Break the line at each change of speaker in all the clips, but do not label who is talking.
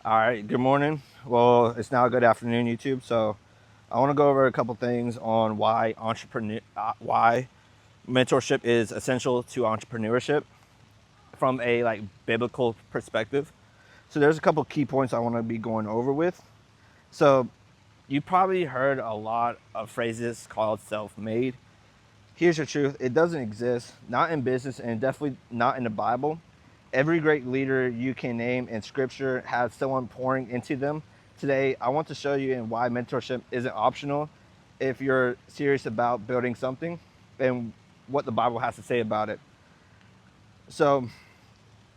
All right, good morning. Well, it's now good afternoon, YouTube. So, I want to go over a couple things on why mentorship is essential to entrepreneurship from a biblical perspective. So, there's a couple key points I want to be going over with. So, you probably heard a lot of phrases called self-made. Here's the truth: it doesn't exist, not in business, and definitely not in the Bible. Every great leader you can name in scripture has someone pouring into them. Today, I want to show you in why mentorship isn't optional if you're serious about building something and what the Bible has to say about it. So,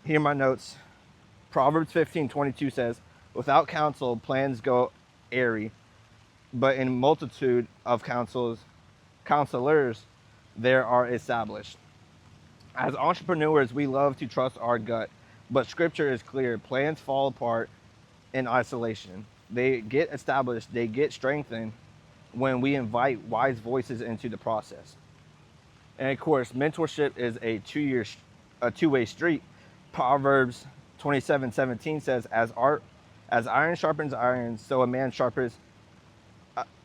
here are my notes. Proverbs 15:22 says, "Without counsel, plans go airy, but in multitude of counselors, there are established." As entrepreneurs, we love to trust our gut, but scripture is clear. Plans fall apart in isolation. They get established, they get strengthened when we invite wise voices into the process. And of course, mentorship is a two-way street. Proverbs 27:17 says, as iron sharpens iron, so a man sharpens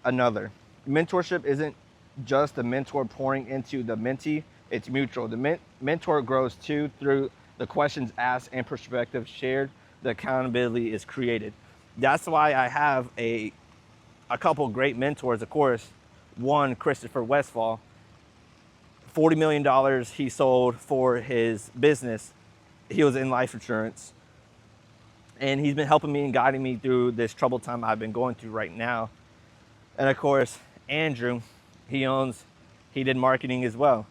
another. Mentorship isn't just the mentor pouring into the mentee, it's mutual. The mentor grows too through the questions asked and perspective shared. The accountability is created. That's why I have a couple great mentors, of course. One, Christopher Westfall, $40 million he sold for his business. He was in life insurance. And he's been helping me and guiding me through this troubled time I've been going through right now. And of course, Andrew, he did marketing as well.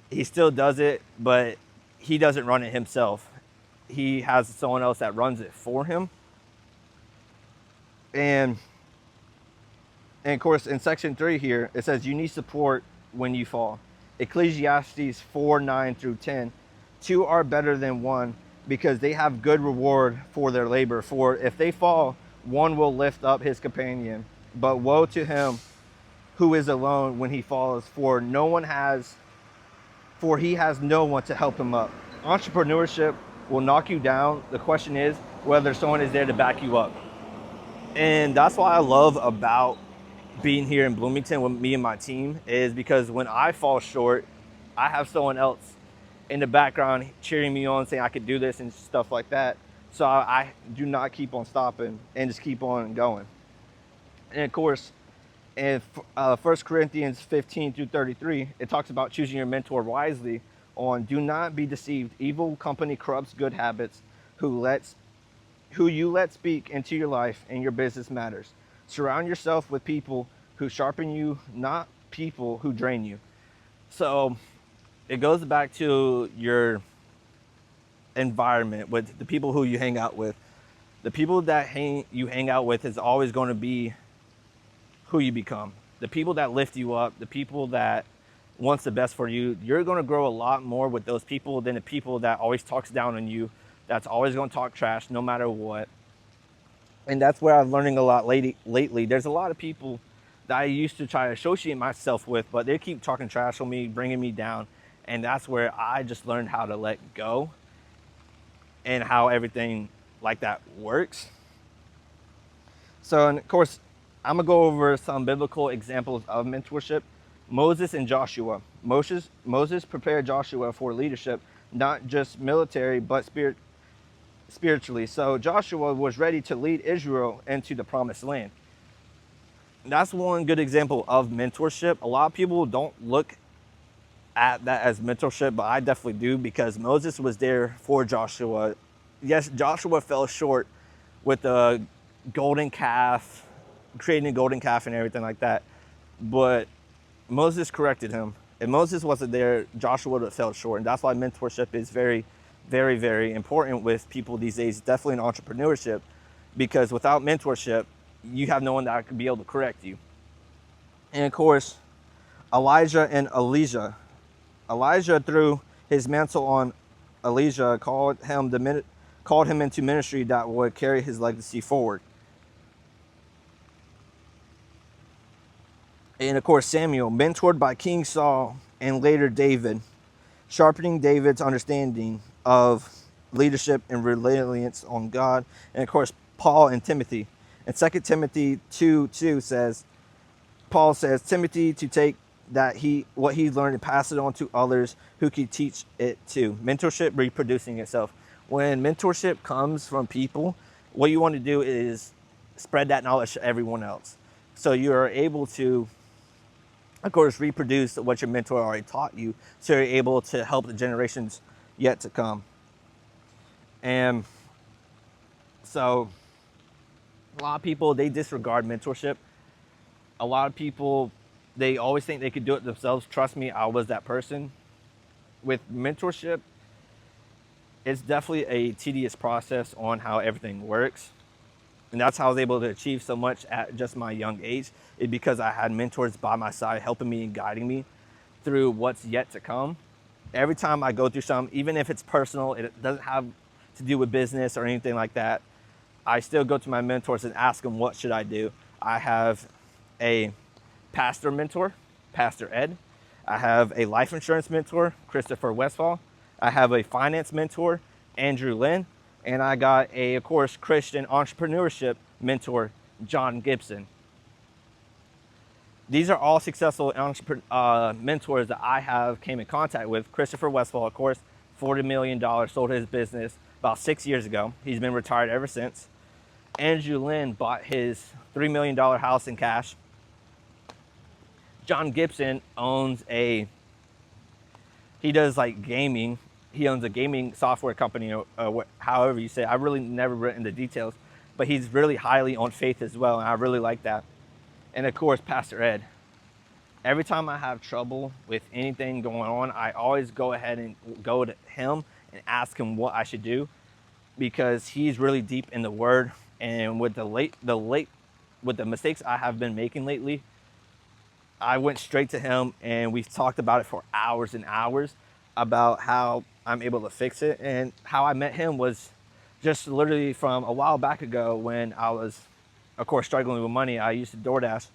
He still does it, but he doesn't run it himself. He has someone else that runs it for him. And of course, in section 3 here, it says you need support when you fall. Ecclesiastes 4:9-10. Two are better than one because they have good reward for their labor. For if they fall, one will lift up his companion. But woe to him who is alone when he falls, for he has no one to help him up. Entrepreneurship will knock you down. The question is whether someone is there to back you up. And that's what I love about being here in Bloomington with me and my team, is because when I fall short, I have someone else in the background cheering me on, saying I could do this and stuff like that. So I do not keep on stopping and just keep on going. And of course, in 1 Corinthians 15-33, it talks about choosing your mentor wisely on do not be deceived. Evil company corrupts good habits. Who you let speak into your life and your business matters. Surround yourself with people who sharpen you, not people who drain you. So it goes back to your environment with the people who you hang out with. The people that you hang out with is always going to be who you become. The people that lift you up, the people that wants the best for you, you're going to grow a lot more with those people than the people that always talks down on you, that's always going to talk trash no matter what. And that's where I'm learning a lot lately. There's a lot of people that I used to try to associate myself with, but they keep talking trash on me, bringing me down. And that's where I just learned how to let go and how everything like that works. So, and of course, I'm going to go over some biblical examples of mentorship. Moses and Joshua. Moses prepared Joshua for leadership, not just military, but spiritually. So Joshua was ready to lead Israel into the promised land. That's one good example of mentorship. A lot of people don't look at that as mentorship, but I definitely do, because Moses was there for Joshua. Yes, Joshua fell short with the golden calf, creating a golden calf and everything like that. But Moses corrected him. If Moses wasn't there, Joshua would have fell short. And that's why mentorship is very, very, very important with people these days, definitely in entrepreneurship, because without mentorship, you have no one that could be able to correct you. And of course, Elijah and Elisha. Elijah threw his mantle on Elisha, called him into ministry that would carry his legacy forward. And of course, Samuel, mentored by King Saul and later David, sharpening David's understanding of leadership, and reliance on God. And of course, Paul and Timothy. And 2 Timothy 2:2 says, Paul says, Timothy to take that what he learned and pass it on to others who can teach it too. Mentorship reproducing itself. When mentorship comes from people, what you want to do is spread that knowledge to everyone else. So you are able to, of course, reproduce what your mentor already taught you, so you're able to help the generations yet to come. And so a lot of people, they disregard mentorship. A lot of people, they always think they could do it themselves. Trust me, I was that person. With mentorship, it's definitely a tedious process on how everything works. And that's how I was able to achieve so much at just my young age, is because I had mentors by my side helping me and guiding me through what's yet to come. Every time I go through something, even if it's personal, it doesn't have to do with business or anything like that, I still go to my mentors and ask them, what should I do? I have a pastor mentor, Pastor Ed. I have a life insurance mentor, Christopher Westfall. I have a finance mentor, Andrew Lynn. And I got of course, Christian entrepreneurship mentor, John Gibson. These are all successful mentors that I have came in contact with. Christopher Westfall, of course, $40 million, sold his business about 6 years ago. He's been retired ever since. Andrew Lynn bought his $3 million house in cash. John Gibson he does like gaming. He owns a gaming software company, however you say it. I really never written the details, but he's really highly on faith as well, and I really like that. And of course, Pastor Ed. Every time I have trouble with anything going on, I always go ahead and go to him and ask him what I should do, because he's really deep in the Word. And with with the mistakes I have been making lately, I went straight to him and we've talked about it for hours and hours about how I'm able to fix it. And how I met him was just literally from a while back ago when I was, of course, struggling with money. I used to DoorDash,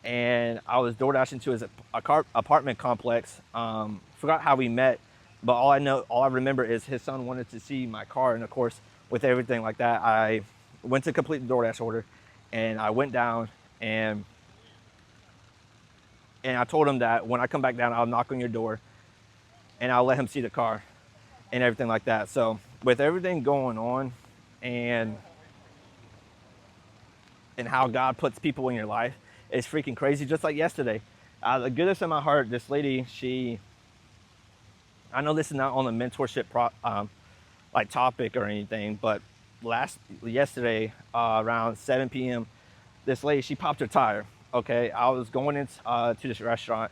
and I was DoorDashing to his apartment complex. Forgot how we met, but all I remember is his son wanted to see my car. And of course, with everything like that, I went to complete the DoorDash order, and I went down and I told him that when I come back down, I'll knock on your door and I'll let him see the car and everything like that. So with everything going on and how God puts people in your life, it's freaking crazy. Just like yesterday, the goodness in my heart, this lady, I know this is not on the mentorship like topic or anything, but yesterday around 7 p.m., this lady, she popped her tire. Okay, I was going into to this restaurant,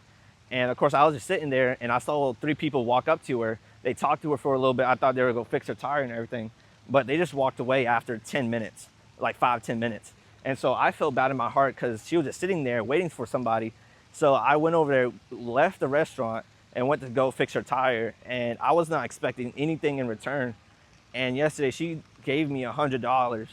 and of course I was just sitting there, and I saw 3 people walk up to her. They talked to her for a little bit. I thought they were gonna go fix her tire and everything, but they just walked away after 10 minutes, like 5-10 minutes. And so I felt bad in my heart because she was just sitting there waiting for somebody. So I went over there, left the restaurant, and went to go fix her tire, and I was not expecting anything in return. And yesterday she gave me $100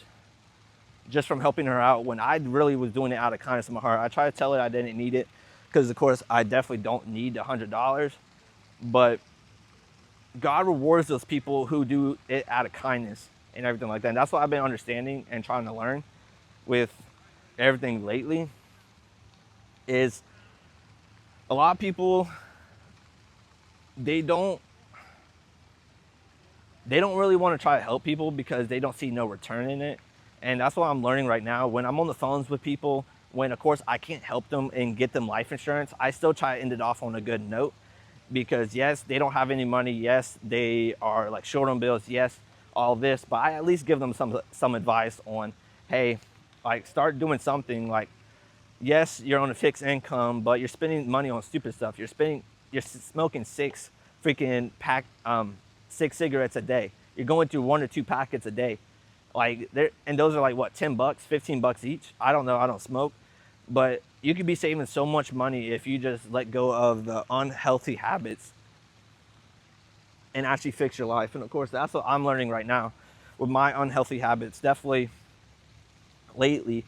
just from helping her out, when I really was doing it out of kindness of my heart. I tried to tell her I didn't need it, because of course I definitely don't need the $100, but God rewards those people who do it out of kindness and everything like that. And that's what I've been understanding and trying to learn with everything lately, is a lot of people, they don't really want to try to help people because they don't see no return in it. And that's what I'm learning right now. When I'm on the phones with people, when of course I can't help them and get them life insurance, I still try to end it off on a good note, because yes, they don't have any money. Yes, they are like short on bills. Yes, all this, but I at least give them some advice on, hey, like start doing something. Like, yes, you're on a fixed income, but you're spending money on stupid stuff. You're smoking 6 cigarettes a day. You're going through 1 or 2 packets a day. Like, and those are like what, $10, $15 each? I don't know, I don't smoke. But you could be saving so much money if you just let go of the unhealthy habits and actually fix your life. And of course, that's what I'm learning right now with my unhealthy habits, definitely lately.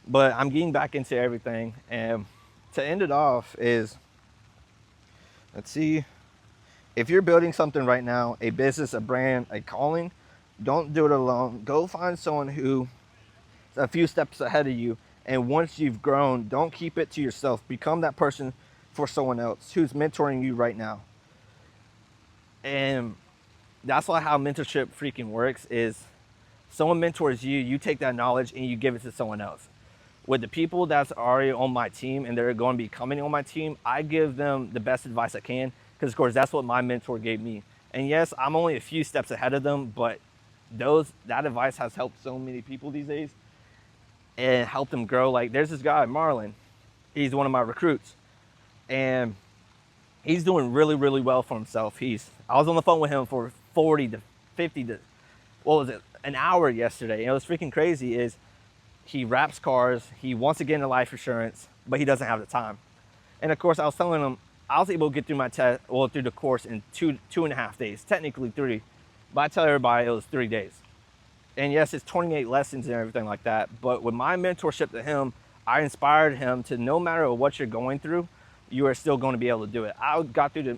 But I'm getting back into everything. And to end it off is, let's see, If you're building something right now, a business, a brand, a calling, don't do it alone. Go find someone who is a few steps ahead of you. And once you've grown, don't keep it to yourself. Become that person for someone else who's mentoring you right now. And that's why how mentorship freaking works is someone mentors you, you take that knowledge and you give it to someone else. With the people that's already on my team and they're going to be coming on my team, I give them the best advice I can because, of course, that's what my mentor gave me. And yes, I'm only a few steps ahead of them, but that advice has helped so many people these days and helped them grow. Like, there's this guy, Marlon. He's one of my recruits. And he's doing really, really well for himself. I was on the phone with him for 40 to 50 to, what was it, an hour yesterday. And it was freaking crazy is he wraps cars. He wants to get into life insurance, but he doesn't have the time. And of course, I was telling him I was able to get through my test, well, through the course in two and a half days, technically 3. But I tell everybody it was 3 days. And yes, it's 28 lessons and everything like that. But with my mentorship to him, I inspired him to no matter what you're going through, you are still going to be able to do it. I got through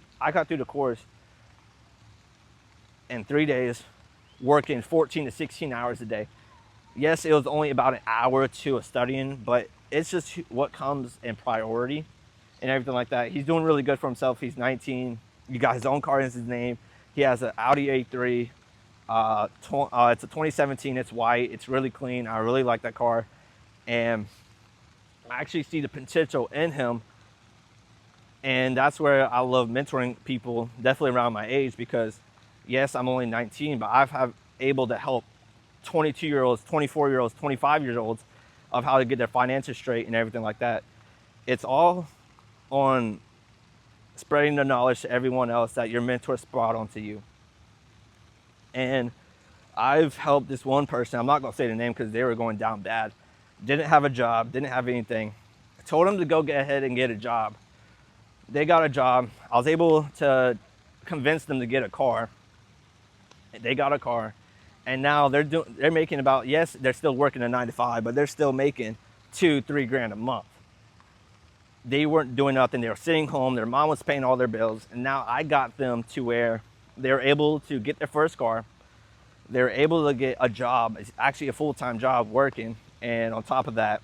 the course in 3 days, working 14 to 16 hours a day. Yes, it was only about an hour or two of studying, but it's just what comes in priority and everything like that. He's doing really good for himself. He's 19. You got his own car in his name. He has an Audi A3. It's a 2017. It's white. It's really clean. I really like that car. And I actually see the potential in him. And that's where I love mentoring people, definitely around my age, because yes, I'm only 19, but I've able to help 22-year-olds, 24-year-olds, 25-year-olds of how to get their finances straight and everything like that. It's all on spreading the knowledge to everyone else that your mentor brought onto you. And I've helped this one person, I'm not going to say the name because they were going down bad, didn't have a job, didn't have anything. I told them to go get ahead and get a job. They got a job. I was able to convince them to get a car. They got a car. And now they're making about, yes, they're still working a 9 to 5, but they're still making $2-3 grand a month. They weren't doing nothing. They were sitting home. Their mom was paying all their bills. And now I got them to where they're able to get their first car. They're able to get a job. It's actually a full-time job working. And on top of that,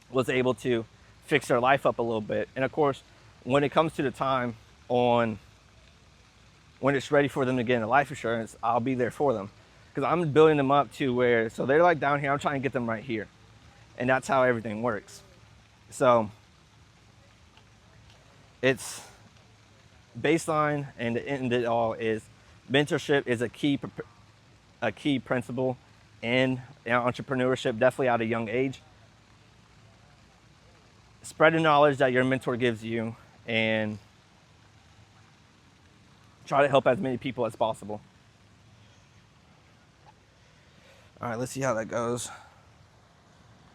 was able to fix their life up a little bit. And of course, when it comes to the time when it's ready for them to get into life insurance, I'll be there for them. Because I'm building them up to where, so they're like down here, I'm trying to get them right here. And that's how everything works. So it's baseline and the end of it all is mentorship is a key principle in entrepreneurship, definitely at a young age. Spread the knowledge that your mentor gives you and try to help as many people as possible. All right, let's see how that goes.